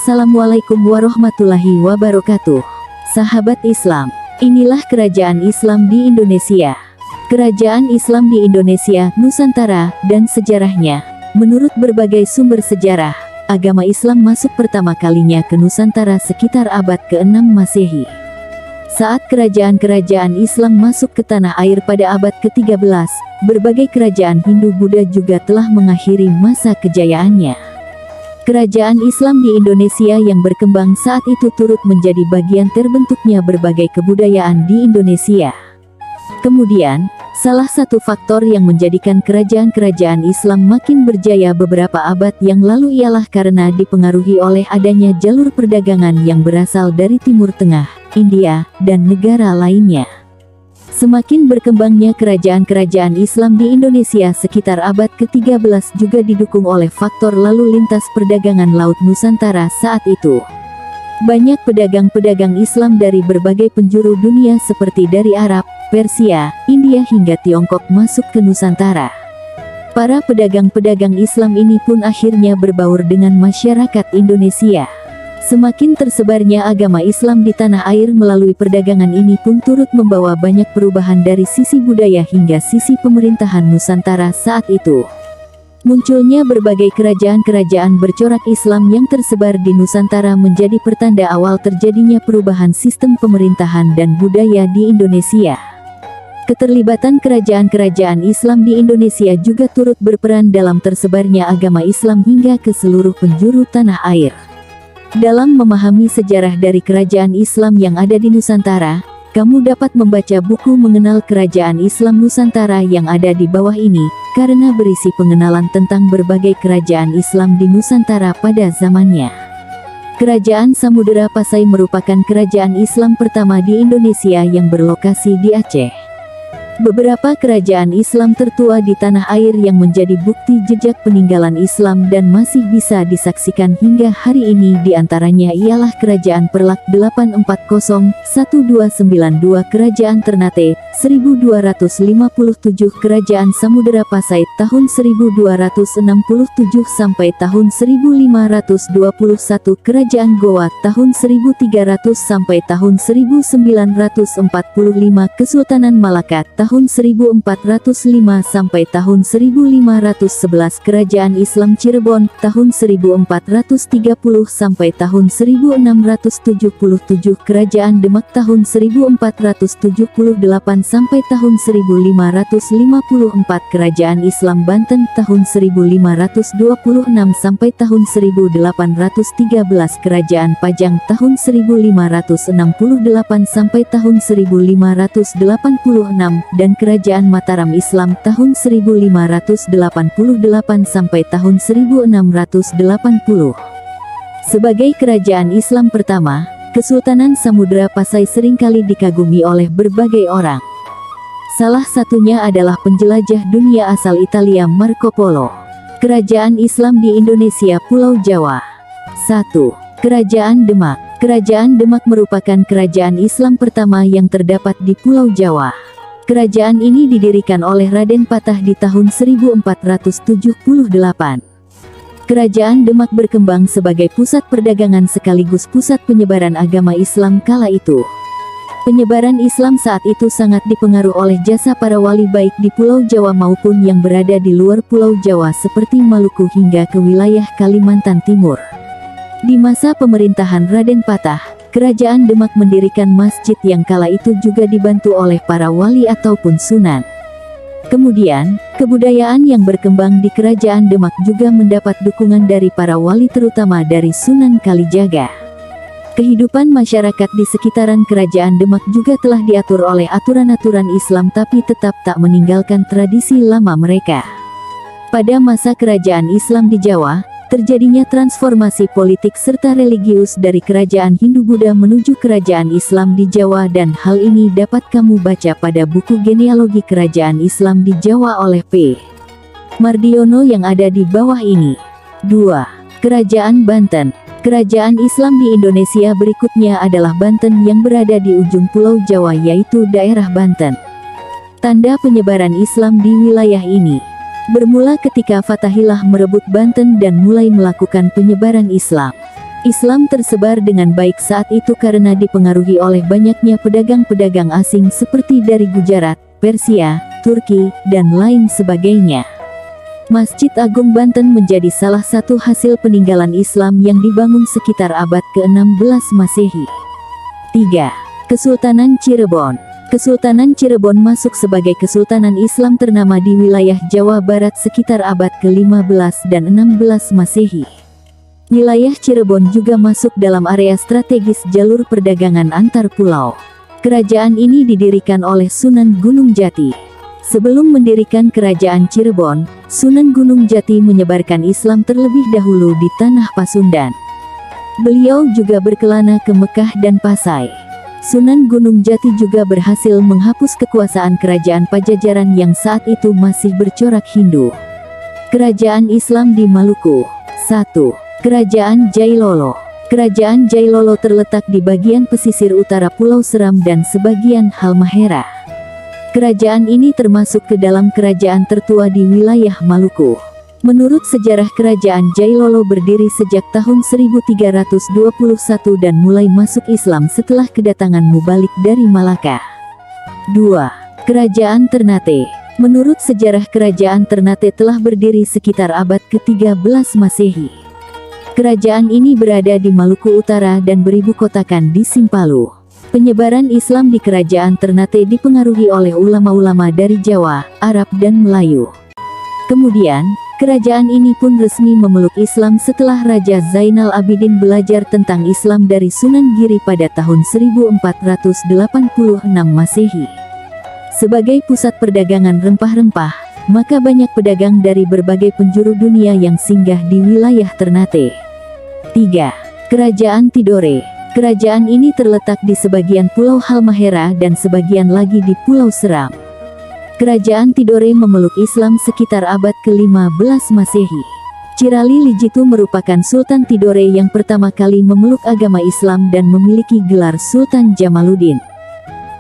Assalamualaikum warahmatullahi wabarakatuh. Sahabat Islam, inilah kerajaan Islam di Indonesia. Kerajaan Islam di Indonesia, Nusantara, dan sejarahnya. Menurut berbagai sumber sejarah, agama Islam masuk pertama kalinya ke Nusantara sekitar abad ke-6 Masehi. Saat kerajaan-kerajaan Islam masuk ke tanah air pada abad ke-13, berbagai kerajaan Hindu-Buddha juga telah mengakhiri masa kejayaannya. Kerajaan Islam di Indonesia yang berkembang saat itu turut menjadi bagian terbentuknya berbagai kebudayaan di Indonesia. Kemudian, salah satu faktor yang menjadikan kerajaan-kerajaan Islam makin berjaya beberapa abad yang lalu ialah karena dipengaruhi oleh adanya jalur perdagangan yang berasal dari Timur Tengah, India, dan negara lainnya. Semakin berkembangnya kerajaan-kerajaan Islam di Indonesia sekitar abad ke-13 juga didukung oleh faktor lalu lintas perdagangan laut Nusantara saat itu. Banyak pedagang-pedagang Islam dari berbagai penjuru dunia seperti dari Arab, Persia, India hingga Tiongkok masuk ke Nusantara. Para pedagang-pedagang Islam ini pun akhirnya berbaur dengan masyarakat Indonesia. Semakin tersebarnya agama Islam di tanah air melalui perdagangan ini pun turut membawa banyak perubahan dari sisi budaya hingga sisi pemerintahan Nusantara saat itu. Munculnya berbagai kerajaan-kerajaan bercorak Islam yang tersebar di Nusantara menjadi pertanda awal terjadinya perubahan sistem pemerintahan dan budaya di Indonesia. Keterlibatan kerajaan-kerajaan Islam di Indonesia juga turut berperan dalam tersebarnya agama Islam hingga ke seluruh penjuru tanah air. Dalam memahami sejarah dari kerajaan Islam yang ada di Nusantara, kamu dapat membaca buku Mengenal Kerajaan Islam Nusantara yang ada di bawah ini, karena berisi pengenalan tentang berbagai kerajaan Islam di Nusantara pada zamannya. Kerajaan Samudera Pasai merupakan kerajaan Islam pertama di Indonesia yang berlokasi di Aceh. Beberapa kerajaan Islam tertua di tanah air yang menjadi bukti jejak peninggalan Islam dan masih bisa disaksikan hingga hari ini diantaranya ialah Kerajaan Perlak 840-1292, Kerajaan Ternate 1257, Kerajaan Samudera Pasai tahun 1267 sampai tahun 1521, Kerajaan Goa tahun 1300 sampai tahun 1945, Kesultanan Malaka tahun 1405 sampai tahun 1511, Kerajaan Islam Cirebon tahun 1430 sampai tahun 1677, Kerajaan Demak tahun 1478 sampai tahun 1554, Kerajaan Islam Banten tahun 1526 sampai tahun 1813, Kerajaan Pajang tahun 1568 sampai tahun 1586, dan Kerajaan Mataram Islam tahun 1588 sampai tahun 1680. Sebagai kerajaan Islam pertama, Kesultanan Samudera Pasai seringkali dikagumi oleh berbagai orang. Salah satunya adalah penjelajah dunia asal Italia Marco Polo. Kerajaan Islam di Indonesia Pulau Jawa. 1. Kerajaan Demak. Kerajaan Demak merupakan kerajaan Islam pertama yang terdapat di Pulau Jawa. Kerajaan ini didirikan oleh Raden Patah di tahun 1478. Kerajaan Demak berkembang sebagai pusat perdagangan sekaligus pusat penyebaran agama Islam kala itu. Penyebaran Islam saat itu sangat dipengaruhi oleh jasa para wali baik di Pulau Jawa maupun yang berada di luar Pulau Jawa seperti Maluku hingga ke wilayah Kalimantan Timur. Di masa pemerintahan Raden Patah, Kerajaan Demak mendirikan masjid yang kala itu juga dibantu oleh para wali ataupun sunan. Kemudian, kebudayaan yang berkembang di Kerajaan Demak juga mendapat dukungan dari para wali terutama dari Sunan Kalijaga. Kehidupan masyarakat di sekitaran Kerajaan Demak juga telah diatur oleh aturan-aturan Islam tapi tetap tak meninggalkan tradisi lama mereka. Pada masa Kerajaan Islam di Jawa, terjadinya transformasi politik serta religius dari kerajaan Hindu-Buddha menuju kerajaan Islam di Jawa dan hal ini dapat kamu baca pada buku Genealogi Kerajaan Islam di Jawa oleh P. Mardiono yang ada di bawah ini. 2. Kerajaan Banten. Kerajaan Islam di Indonesia berikutnya adalah Banten yang berada di ujung Pulau Jawa yaitu daerah Banten. Tanda penyebaran Islam di wilayah ini bermula ketika Fatahillah merebut Banten dan mulai melakukan penyebaran Islam. Islam tersebar dengan baik saat itu karena dipengaruhi oleh banyaknya pedagang-pedagang asing seperti dari Gujarat, Persia, Turki, dan lain sebagainya. Masjid Agung Banten menjadi salah satu hasil peninggalan Islam yang dibangun sekitar abad ke-16 Masehi. 3. Kesultanan Cirebon. Kesultanan Cirebon masuk sebagai kesultanan Islam ternama di wilayah Jawa Barat sekitar abad ke-15 dan 16 Masehi. Wilayah Cirebon juga masuk dalam area strategis jalur perdagangan antar pulau. Kerajaan ini didirikan oleh Sunan Gunung Jati. Sebelum mendirikan kerajaan Cirebon, Sunan Gunung Jati menyebarkan Islam terlebih dahulu di tanah Pasundan. Beliau juga berkelana ke Mekah dan Pasai. Sunan Gunung Jati juga berhasil menghapus kekuasaan kerajaan Pajajaran yang saat itu masih bercorak Hindu. Kerajaan Islam di Maluku. 1. Kerajaan Jailolo. Kerajaan Jailolo terletak di bagian pesisir utara Pulau Seram dan sebagian Halmahera. Kerajaan ini termasuk ke dalam kerajaan tertua di wilayah Maluku. Menurut sejarah, kerajaan Jailolo berdiri sejak tahun 1321 dan mulai masuk Islam setelah kedatangan Mubalik dari Malaka. 2. Kerajaan Ternate. Menurut sejarah, kerajaan Ternate telah berdiri sekitar abad ke-13 Masehi. Kerajaan ini berada di Maluku Utara dan beribu kotakan di Simpalu. Penyebaran Islam di kerajaan Ternate dipengaruhi oleh ulama-ulama dari Jawa, Arab, dan Melayu. Kemudian, kerajaan ini pun resmi memeluk Islam setelah Raja Zainal Abidin belajar tentang Islam dari Sunan Giri pada tahun 1486 Masehi. Sebagai pusat perdagangan rempah-rempah, maka banyak pedagang dari berbagai penjuru dunia yang singgah di wilayah Ternate. 3. Kerajaan Tidore. Kerajaan ini terletak di sebagian Pulau Halmahera dan sebagian lagi di Pulau Seram. Kerajaan Tidore memeluk Islam sekitar abad ke-15 Masehi. Cirali Lijitu merupakan Sultan Tidore yang pertama kali memeluk agama Islam dan memiliki gelar Sultan Jamaluddin.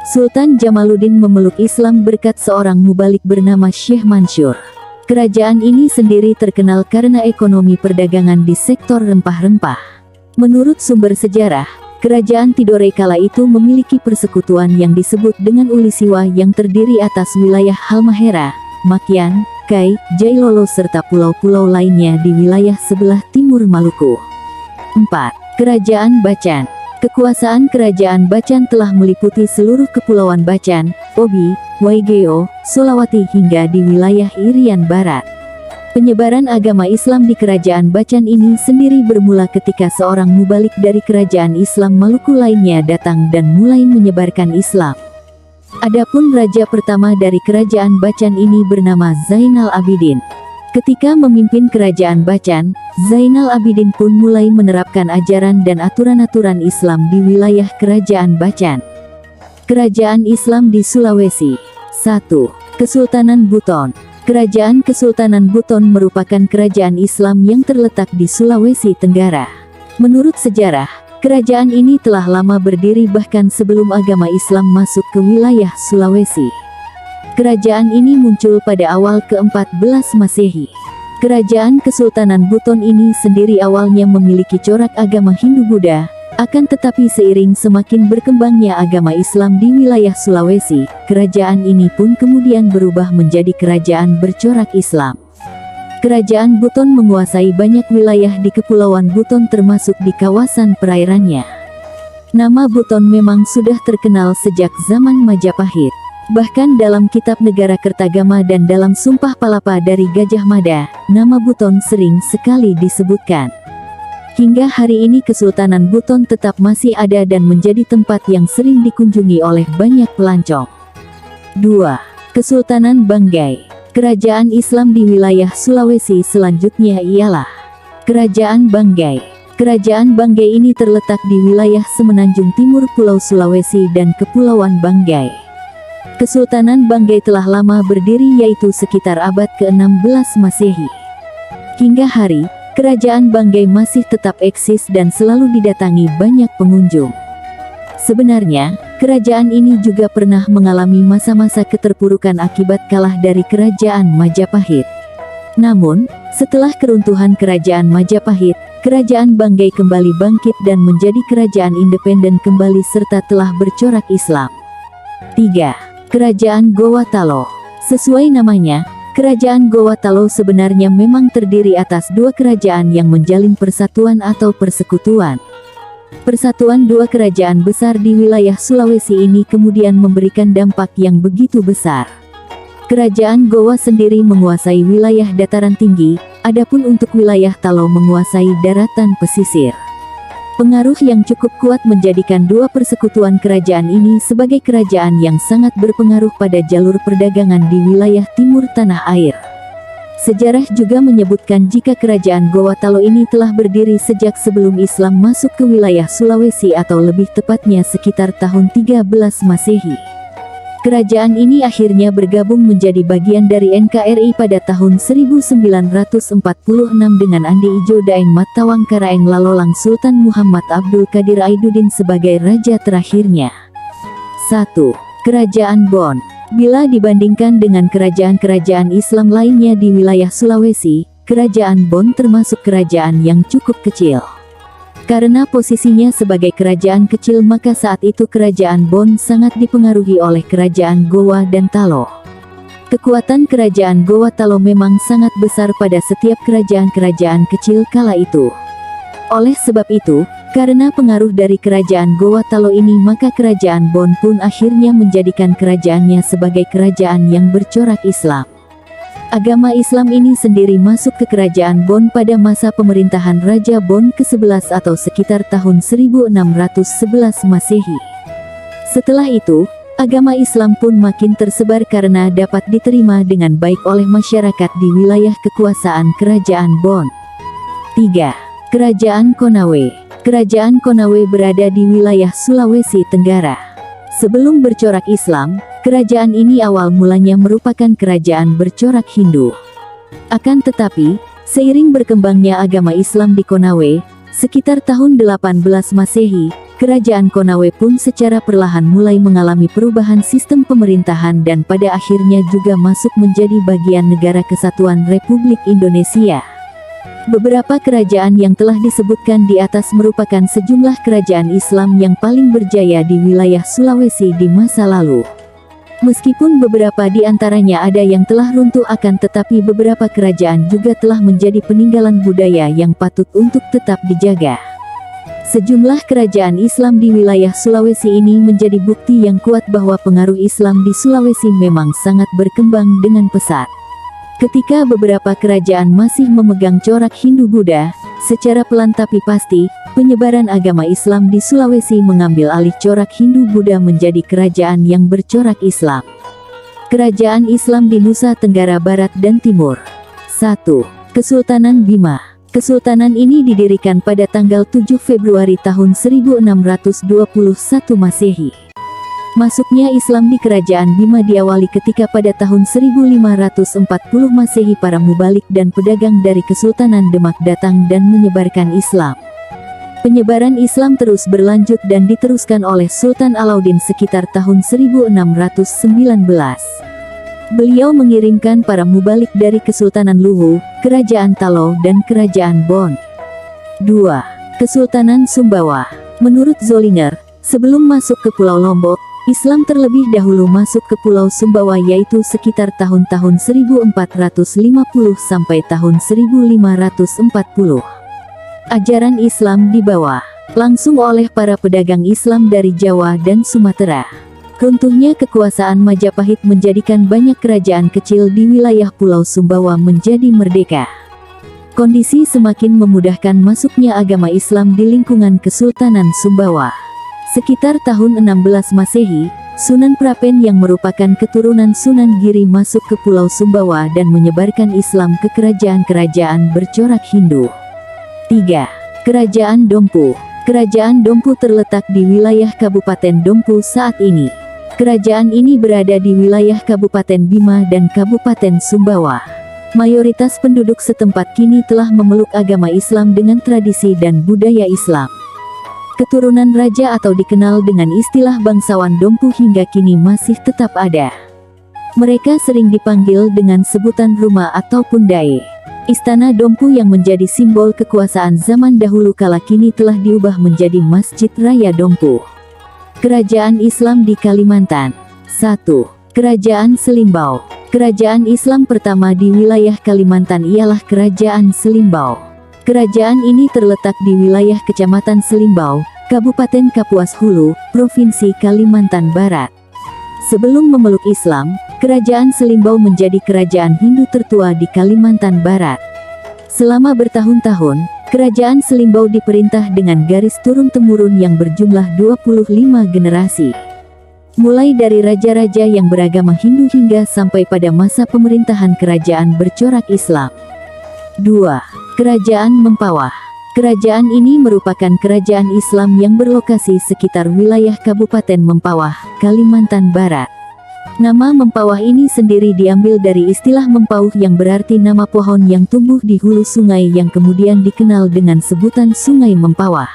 Sultan Jamaluddin memeluk Islam berkat seorang mubalik bernama Syekh Mansur. Kerajaan ini sendiri terkenal karena ekonomi perdagangan di sektor rempah-rempah. Menurut sumber sejarah, kerajaan Tidore kala itu memiliki persekutuan yang disebut dengan Ulisiwa yang terdiri atas wilayah Halmahera, Makyan, Kai, Jailolo serta pulau-pulau lainnya di wilayah sebelah timur Maluku. 4. Kerajaan Bacan. Kekuasaan kerajaan Bacan telah meliputi seluruh kepulauan Bacan, Obi, Waigeo, Sulawati hingga di wilayah Irian Barat. Penyebaran agama Islam di kerajaan Bacan ini sendiri bermula ketika seorang mubalik dari kerajaan Islam Maluku lainnya datang dan mulai menyebarkan Islam. Adapun raja pertama dari kerajaan Bacan ini bernama Zainal Abidin. Ketika memimpin kerajaan Bacan, Zainal Abidin pun mulai menerapkan ajaran dan aturan-aturan Islam di wilayah kerajaan Bacan. Kerajaan Islam di Sulawesi. 1. Kesultanan Buton. Kerajaan Kesultanan Buton merupakan kerajaan Islam yang terletak di Sulawesi Tenggara. Menurut sejarah, kerajaan ini telah lama berdiri bahkan sebelum agama Islam masuk ke wilayah Sulawesi. Kerajaan ini muncul pada awal ke-14 Masehi. Kerajaan Kesultanan Buton ini sendiri awalnya memiliki corak agama Hindu-Buddha, akan tetapi seiring semakin berkembangnya agama Islam di wilayah Sulawesi, kerajaan ini pun kemudian berubah menjadi kerajaan bercorak Islam. Kerajaan Buton menguasai banyak wilayah di Kepulauan Buton termasuk di kawasan perairannya. Nama Buton memang sudah terkenal sejak zaman Majapahit. Bahkan dalam kitab Negara Kertagama dan dalam Sumpah Palapa dari Gajah Mada, nama Buton sering sekali disebutkan. Hingga hari ini Kesultanan Buton tetap masih ada dan menjadi tempat yang sering dikunjungi oleh banyak pelancong. 2. Kesultanan Banggai. Kerajaan Islam di wilayah Sulawesi selanjutnya ialah Kerajaan Banggai. Kerajaan Banggai ini terletak di wilayah semenanjung timur Pulau Sulawesi dan Kepulauan Banggai. Kesultanan Banggai telah lama berdiri yaitu sekitar abad ke-16 Masehi. Hingga hari, kerajaan Banggai masih tetap eksis dan selalu didatangi banyak pengunjung. Sebenarnya, kerajaan ini juga pernah mengalami masa-masa keterpurukan akibat kalah dari kerajaan Majapahit. Namun, setelah keruntuhan kerajaan Majapahit, Kerajaan Banggai kembali bangkit dan menjadi kerajaan independen kembali serta telah bercorak Islam. 3. Kerajaan Gowa Talo. Sesuai namanya, Kerajaan Gowa Talo sebenarnya memang terdiri atas dua kerajaan yang menjalin persatuan atau persekutuan. Persatuan dua kerajaan besar di wilayah Sulawesi ini kemudian memberikan dampak yang begitu besar. Kerajaan Gowa sendiri menguasai wilayah dataran tinggi, adapun untuk wilayah Talo menguasai daratan pesisir. Pengaruh yang cukup kuat menjadikan dua persekutuan kerajaan ini sebagai kerajaan yang sangat berpengaruh pada jalur perdagangan di wilayah timur tanah air. Sejarah juga menyebutkan jika kerajaan Gowa Talo ini telah berdiri sejak sebelum Islam masuk ke wilayah Sulawesi atau lebih tepatnya sekitar tahun 13 Masehi. Kerajaan ini akhirnya bergabung menjadi bagian dari NKRI pada tahun 1946 dengan Andi Ijo Daeng Matawang Karaeng Lalolang Sultan Muhammad Abdul Qadir Aiduddin sebagai raja terakhirnya. 1. Kerajaan Bon. Bila dibandingkan dengan kerajaan-kerajaan Islam lainnya di wilayah Sulawesi, Kerajaan Bon termasuk kerajaan yang cukup kecil. Karena posisinya sebagai kerajaan kecil maka saat itu Kerajaan Bon sangat dipengaruhi oleh Kerajaan Gowa dan Talo. Kekuatan Kerajaan Gowa Talo memang sangat besar pada setiap kerajaan-kerajaan kecil kala itu. Oleh sebab itu, karena pengaruh dari Kerajaan Gowa Talo ini maka Kerajaan Bon pun akhirnya menjadikan kerajaannya sebagai kerajaan yang bercorak Islam. Agama Islam ini sendiri masuk ke Kerajaan Bon pada masa pemerintahan Raja Bon ke-11 atau sekitar tahun 1611 Masehi. Setelah itu, agama Islam pun makin tersebar karena dapat diterima dengan baik oleh masyarakat di wilayah kekuasaan Kerajaan Bon. 3. Kerajaan Konawe. Kerajaan Konawe berada di wilayah Sulawesi Tenggara. Sebelum bercorak Islam, kerajaan ini awal mulanya merupakan kerajaan bercorak Hindu. Akan tetapi, seiring berkembangnya agama Islam di Konawe, sekitar tahun 18 Masehi, Kerajaan Konawe pun secara perlahan mulai mengalami perubahan sistem pemerintahan dan pada akhirnya juga masuk menjadi bagian Negara Kesatuan Republik Indonesia. Beberapa kerajaan yang telah disebutkan di atas merupakan sejumlah kerajaan Islam yang paling berjaya di wilayah Sulawesi di masa lalu. Meskipun beberapa di antaranya ada yang telah runtuh akan tetapi beberapa kerajaan juga telah menjadi peninggalan budaya yang patut untuk tetap dijaga. Sejumlah kerajaan Islam di wilayah Sulawesi ini menjadi bukti yang kuat bahwa pengaruh Islam di Sulawesi memang sangat berkembang dengan pesat. Ketika beberapa kerajaan masih memegang corak Hindu-Buddha, secara pelan tapi pasti, penyebaran agama Islam di Sulawesi mengambil alih corak Hindu-Buddha menjadi kerajaan yang bercorak Islam. Kerajaan Islam di Nusa Tenggara Barat dan Timur. 1. Kesultanan Bima. Kesultanan ini didirikan pada tanggal 7 Februari tahun 1621 Masehi. Masuknya Islam di Kerajaan Bima diawali ketika pada tahun 1540 Masehi para mubalik dan pedagang dari Kesultanan Demak datang dan menyebarkan Islam. Penyebaran Islam terus berlanjut dan diteruskan oleh Sultan Alauddin sekitar tahun 1619. Beliau mengirimkan para mubalik dari Kesultanan Luwu, Kerajaan Talo dan Kerajaan Bon. 2. Kesultanan Sumbawa. Menurut Zollinger, sebelum masuk ke Pulau Lombok, Islam terlebih dahulu masuk ke Pulau Sumbawa yaitu sekitar tahun-tahun 1450 sampai tahun 1540. Ajaran Islam dibawa langsung oleh para pedagang Islam dari Jawa dan Sumatera. Runtuhnya kekuasaan Majapahit menjadikan banyak kerajaan kecil di wilayah Pulau Sumbawa menjadi merdeka. Kondisi semakin memudahkan masuknya agama Islam di lingkungan Kesultanan Sumbawa. Sekitar tahun 16 Masehi, Sunan Prapen yang merupakan keturunan Sunan Giri masuk ke Pulau Sumbawa dan menyebarkan Islam ke kerajaan-kerajaan bercorak Hindu. 3. Kerajaan Dompu. Kerajaan Dompu terletak di wilayah Kabupaten Dompu saat ini. Kerajaan ini berada di wilayah Kabupaten Bima dan Kabupaten Sumbawa. Mayoritas penduduk setempat kini telah memeluk agama Islam dengan tradisi dan budaya Islam. Keturunan raja atau dikenal dengan istilah bangsawan Dompu hingga kini masih tetap ada. Mereka sering dipanggil dengan sebutan Ruma ataupun Dae. Istana Dompu yang menjadi simbol kekuasaan zaman dahulu kala kini telah diubah menjadi Masjid Raya Dompu. Kerajaan Islam di Kalimantan. 1. Kerajaan Selimbau. Kerajaan Islam pertama di wilayah Kalimantan ialah Kerajaan Selimbau. Kerajaan ini terletak di wilayah Kecamatan Selimbau, Kabupaten Kapuas Hulu, Provinsi Kalimantan Barat. Sebelum memeluk Islam, Kerajaan Selimbau menjadi kerajaan Hindu tertua di Kalimantan Barat. Selama bertahun-tahun, Kerajaan Selimbau diperintah dengan garis turun-temurun yang berjumlah 25 generasi. Mulai dari raja-raja yang beragama Hindu hingga sampai pada masa pemerintahan kerajaan bercorak Islam. 2. Kerajaan Mempawah. Kerajaan ini merupakan kerajaan Islam yang berlokasi sekitar wilayah Kabupaten Mempawah, Kalimantan Barat. Nama Mempawah ini sendiri diambil dari istilah mempauh yang berarti nama pohon yang tumbuh di hulu sungai yang kemudian dikenal dengan sebutan Sungai Mempawah.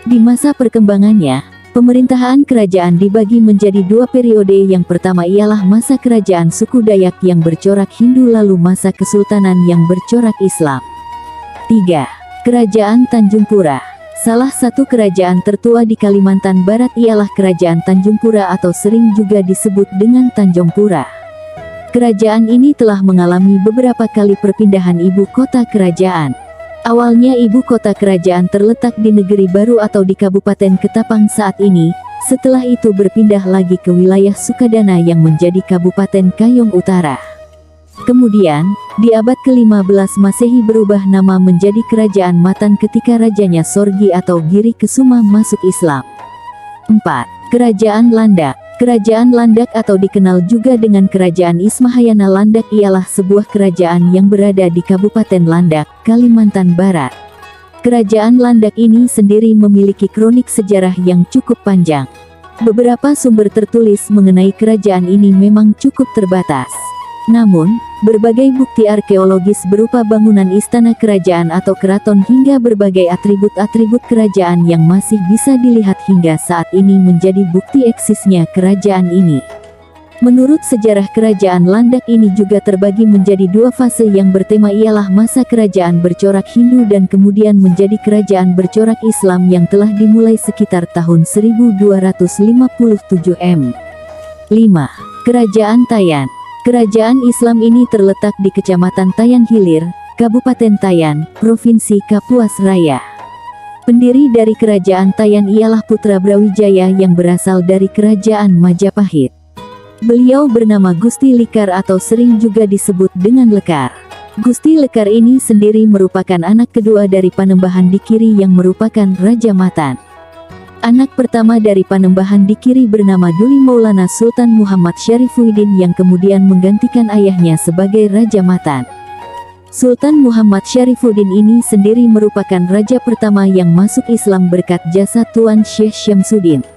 Di masa perkembangannya, pemerintahan kerajaan dibagi menjadi dua periode. Yang pertama ialah masa kerajaan suku Dayak yang bercorak Hindu, lalu masa kesultanan yang bercorak Islam. 3. Kerajaan Tanjung Pura. Salah satu kerajaan tertua di Kalimantan Barat ialah Kerajaan Tanjung Pura atau sering juga disebut dengan Tanjung Pura. Kerajaan ini telah mengalami beberapa kali perpindahan ibu kota kerajaan. Awalnya ibu kota kerajaan terletak di Negeri Baru atau di Kabupaten Ketapang saat ini, setelah itu berpindah lagi ke wilayah Sukadana yang menjadi Kabupaten Kayong Utara. Kemudian, di abad ke-15 Masehi berubah nama menjadi Kerajaan Matan ketika rajanya Sorgi atau Giri Kesuma masuk Islam. 4. Kerajaan Landak. Kerajaan Landak atau dikenal juga dengan Kerajaan Ismahayana Landak ialah sebuah kerajaan yang berada di Kabupaten Landak, Kalimantan Barat. Kerajaan Landak ini sendiri memiliki kronik sejarah yang cukup panjang. Beberapa sumber tertulis mengenai kerajaan ini memang cukup terbatas. Namun, berbagai bukti arkeologis berupa bangunan istana kerajaan atau keraton hingga berbagai atribut-atribut kerajaan yang masih bisa dilihat hingga saat ini menjadi bukti eksisnya kerajaan ini. Menurut sejarah kerajaan Landak ini juga terbagi menjadi dua fase yang bertema ialah masa kerajaan bercorak Hindu dan kemudian menjadi kerajaan bercorak Islam yang telah dimulai sekitar tahun 1257 m. 5. Kerajaan Tayan. Kerajaan Islam ini terletak di Kecamatan Tayan Hilir, Kabupaten Tayan, Provinsi Kapuas Raya. Pendiri dari Kerajaan Tayan ialah putra Brawijaya yang berasal dari Kerajaan Majapahit. Beliau bernama Gusti Lekar atau sering juga disebut dengan Lekar. Gusti Lekar ini sendiri merupakan anak kedua dari Panembahan Dikiri yang merupakan Raja Matan. Anak pertama dari Panembahan Dikiri bernama Duli Maulana Sultan Muhammad Syarifuddin yang kemudian menggantikan ayahnya sebagai Raja Matan. Sultan Muhammad Syarifuddin ini sendiri merupakan raja pertama yang masuk Islam berkat jasa Tuan Syekh Syamsuddin.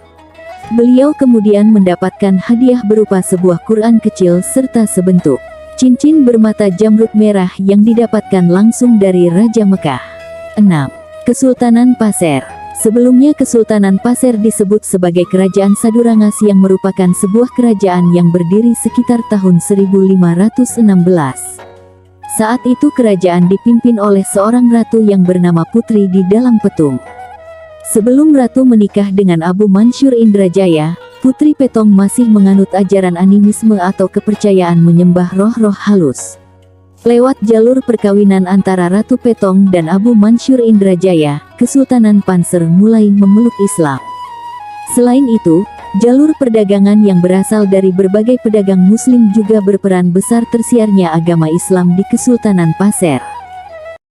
Beliau kemudian mendapatkan hadiah berupa sebuah Quran kecil serta sebentuk cincin bermata jamrud merah yang didapatkan langsung dari Raja Mekah. 6. Kesultanan Pasir. Sebelumnya Kesultanan Pasir disebut sebagai Kerajaan Sadurangas yang merupakan sebuah kerajaan yang berdiri sekitar tahun 1516. Saat itu kerajaan dipimpin oleh seorang ratu yang bernama Putri di dalam Petung. Sebelum ratu menikah dengan Abu Mansur Indrajaya, Putri Petong masih menganut ajaran animisme atau kepercayaan menyembah roh-roh halus. Lewat jalur perkawinan antara Ratu Petong dan Abu Mansur Indrajaya, Kesultanan Pasir mulai memeluk Islam. Selain itu, jalur perdagangan yang berasal dari berbagai pedagang muslim juga berperan besar tersiarnya agama Islam di Kesultanan Pasir.